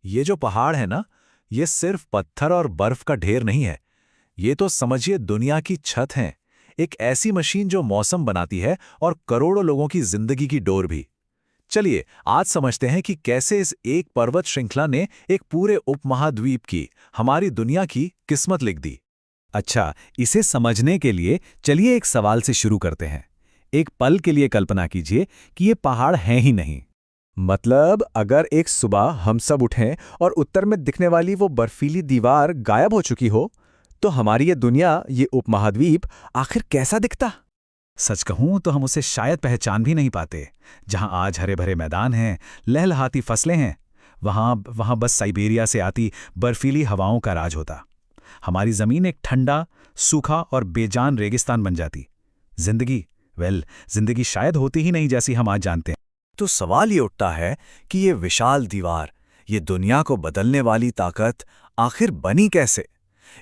ये जो पहाड़ है ना, ये सिर्फ पत्थर और बर्फ का ढेर नहीं है। ये तो समझिए दुनिया की छत है। एक ऐसी मशीन जो मौसम बनाती है और करोड़ों लोगों की जिंदगी की डोर भी। चलिए आज समझते हैं कि कैसे इस एक पर्वत श्रृंखला ने एक पूरे उपमहाद्वीप की, हमारी दुनिया की किस्मत लिख दी। अच्छा, इसे समझने के लिए चलिए एक सवाल से शुरू करते हैं। एक पल के लिए कल्पना कीजिए कि ये पहाड़ हैं ही नहीं। मतलब अगर एक सुबह हम सब उठें और उत्तर में दिखने वाली वो बर्फीली दीवार गायब हो चुकी हो, तो हमारी ये दुनिया, ये उपमहाद्वीप आखिर कैसा दिखता? सच कहूं तो हम उसे शायद पहचान भी नहीं पाते। जहां आज हरे भरे मैदान हैं, लहलहाती फसलें हैं, वहां बस साइबेरिया से आती बर्फीली हवाओं का राज होता। हमारी जमीन एक ठंडा, सूखा और बेजान रेगिस्तान बन जाती। जिंदगी शायद होती ही नहीं जैसी हम आज जानते हैं। तो सवाल ये उठता है कि ये विशाल दीवार, ये दुनिया को बदलने वाली ताकत आखिर बनी कैसे?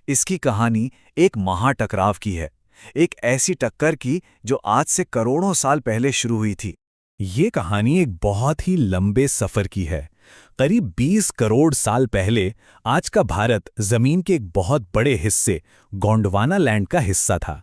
इसकी कहानी एक महाटकराव की है, एक ऐसी टक्कर की जो आज से करोड़ों साल पहले शुरू हुई थी। ये कहानी एक बहुत ही लंबे सफर की है। करीब 20 करोड़ साल पहले आज का भारत जमीन के एक बहुत बड़े हिस्से गोंडवाना लैंड का हिस्सा था।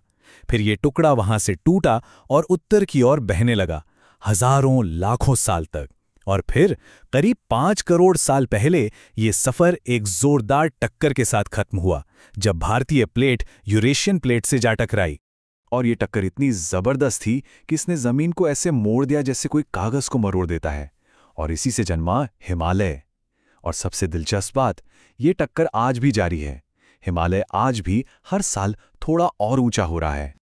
फिर ये टुकड़ा वहां से टूटा और उत्तर की ओर बहने लगा, हजारों लाखों साल तक। और फिर करीब 5 करोड़ साल पहले ये सफर एक जोरदार टक्कर के साथ खत्म हुआ, जब भारतीय प्लेट यूरेशियन प्लेट से जा टकराई। और ये टक्कर इतनी जबरदस्त थी कि इसने जमीन को ऐसे मोड़ दिया जैसे कोई कागज को मरोड़ देता है। और इसी से जन्मा हिमालय। और सबसे दिलचस्प बात, ये टक्कर आज भी जारी है। हिमालय आज भी हर साल थोड़ा और ऊंचा हो रहा है।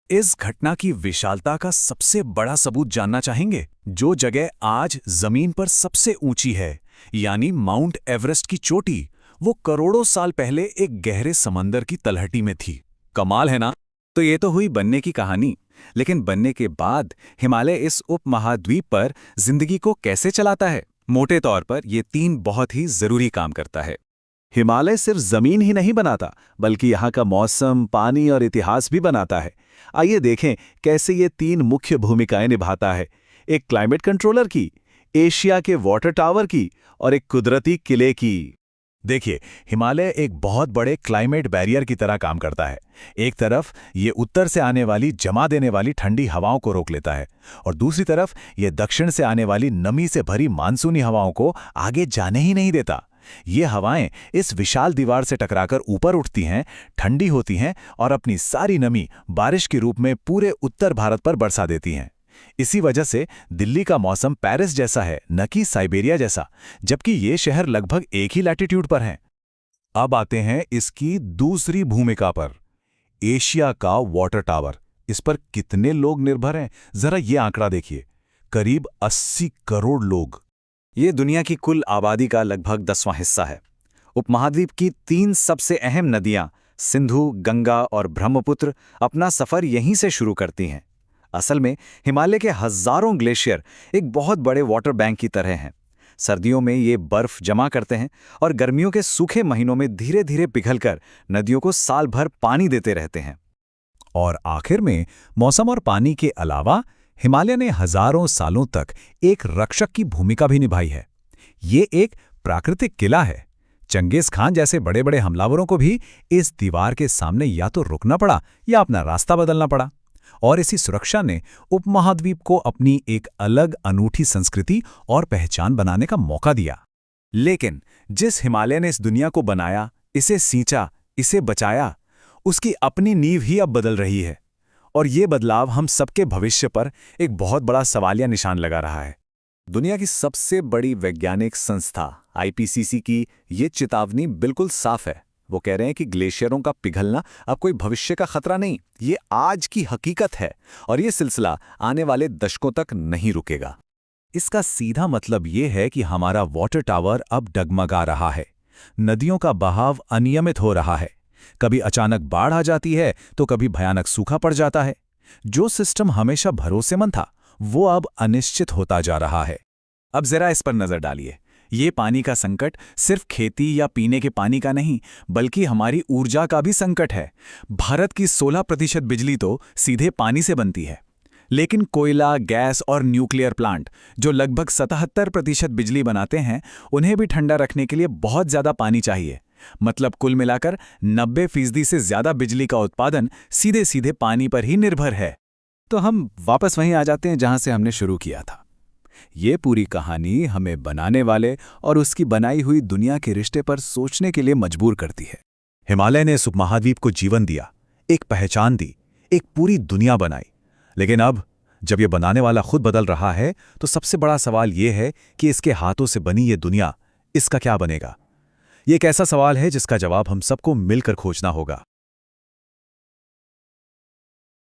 इस घटना की विशालता का सबसे बड़ा सबूत जानना चाहेंगे? जो जगह आज जमीन पर सबसे ऊंची है, यानी माउंट एवरेस्ट की चोटी, वो करोड़ों साल पहले एक गहरे समंदर की तलहटी में थी। कमाल है ना? तो ये तो हुई बनने की कहानी, लेकिन बनने के बाद हिमालय इस उपमहाद्वीप पर जिंदगी को कैसे चलाता है? मोटे तौर पर ये 3 बहुत ही जरूरी काम करता है। हिमालय सिर्फ जमीन ही नहीं बनाता, बल्कि यहाँ का मौसम, पानी और इतिहास भी बनाता है। आइए देखें कैसे ये 3 मुख्य भूमिकाएं निभाता है। एक क्लाइमेट कंट्रोलर की, एशिया के वाटर टावर की और एक कुदरती किले की। देखिए, हिमालय एक बहुत बड़े क्लाइमेट बैरियर की तरह काम करता है। एक तरफ ये उत्तर से आने वाली जमा देने वाली ठंडी हवाओं को रोक लेता है, और दूसरी तरफ ये दक्षिण से आने वाली नमी से भरी मानसूनी हवाओं को आगे जाने ही नहीं देता। ये हवाएं इस विशाल दीवार से टकराकर ऊपर उठती हैं, ठंडी होती हैं और अपनी सारी नमी बारिश के रूप में पूरे उत्तर भारत पर बरसा देती हैं। इसी वजह से दिल्ली का मौसम पेरिस जैसा है, न कि साइबेरिया जैसा, जबकि ये शहर लगभग एक ही लैटिट्यूड पर हैं। अब आते हैं इसकी दूसरी भूमिका पर, एशिया का वाटर टावर। इस पर कितने लोग निर्भर हैं, जरा ये आंकड़ा देखिए, करीब 80 करोड़ लोग। ये दुनिया की कुल आबादी का लगभग 10वां हिस्सा है। उपमहाद्वीप की 3 सबसे अहम नदियां सिंधु, गंगा और ब्रह्मपुत्र अपना सफर यहीं से शुरू करती हैं। असल में हिमालय के हजारों ग्लेशियर एक बहुत बड़े वाटर बैंक की तरह हैं। सर्दियों में ये बर्फ जमा करते हैं और गर्मियों के सूखे महीनों में धीरे धीरे पिघलकर नदियों को साल भर पानी देते रहते हैं। और आखिर में मौसम और पानी के अलावा हिमालय ने हजारों सालों तक एक रक्षक की भूमिका भी निभाई है। ये एक प्राकृतिक किला है। चंगेज खान जैसे बड़े बड़े हमलावरों को भी इस दीवार के सामने या तो रुकना पड़ा या अपना रास्ता बदलना पड़ा। और इसी सुरक्षा ने उपमहाद्वीप को अपनी एक अलग अनूठी संस्कृति और पहचान बनाने का मौका दिया। लेकिन जिस हिमालय ने इस दुनिया को बनाया, इसे सींचा, इसे बचाया, उसकी अपनी नींव ही अब बदल रही है। और ये बदलाव हम सबके भविष्य पर एक बहुत बड़ा सवालिया निशान लगा रहा है। दुनिया की सबसे बड़ी वैज्ञानिक संस्था आईपीसीसी की ये चेतावनी बिल्कुल साफ है। वो कह रहे हैं कि ग्लेशियरों का पिघलना अब कोई भविष्य का खतरा नहीं, ये आज की हकीकत है, और ये सिलसिला आने वाले दशकों तक नहीं रुकेगा। इसका सीधा मतलब ये है कि हमारा वाटर टावर अब डगमगा रहा है। नदियों का बहाव अनियमित हो रहा है। कभी अचानक बाढ़ आ जाती है तो कभी भयानक सूखा पड़ जाता है। जो सिस्टम हमेशा भरोसेमंद था, वो अब अनिश्चित होता जा रहा है। अब जरा इस पर नजर डालिए। ये पानी का संकट सिर्फ खेती या पीने के पानी का नहीं, बल्कि हमारी ऊर्जा का भी संकट है। भारत की 16% बिजली तो सीधे पानी से बनती है। लेकिन कोयला, गैस और न्यूक्लियर प्लांट, जो लगभग 77% बिजली बनाते हैं, उन्हें भी ठंडा रखने के लिए बहुत ज़्यादा पानी चाहिए। मतलब कुल मिलाकर 90% से ज़्यादा बिजली का उत्पादन सीधे सीधे पानी पर ही निर्भर है। तो हम वापस वहीं आ जाते हैं जहां से हमने शुरू किया था। ये पूरी कहानी हमें बनाने वाले और उसकी बनाई हुई दुनिया के रिश्ते पर सोचने के लिए मजबूर करती है। हिमालय ने इस उपमहाद्वीप को जीवन दिया, एक पहचान दी, एक पूरी दुनिया बनाई। लेकिन अब जब ये बनाने वाला खुद बदल रहा है, तो सबसे बड़ा सवाल ये है कि इसके हाथों से बनी ये दुनिया, इसका क्या बनेगा? ये एक ऐसा सवाल है जिसका जवाब हम सबको मिलकर खोजना होगा।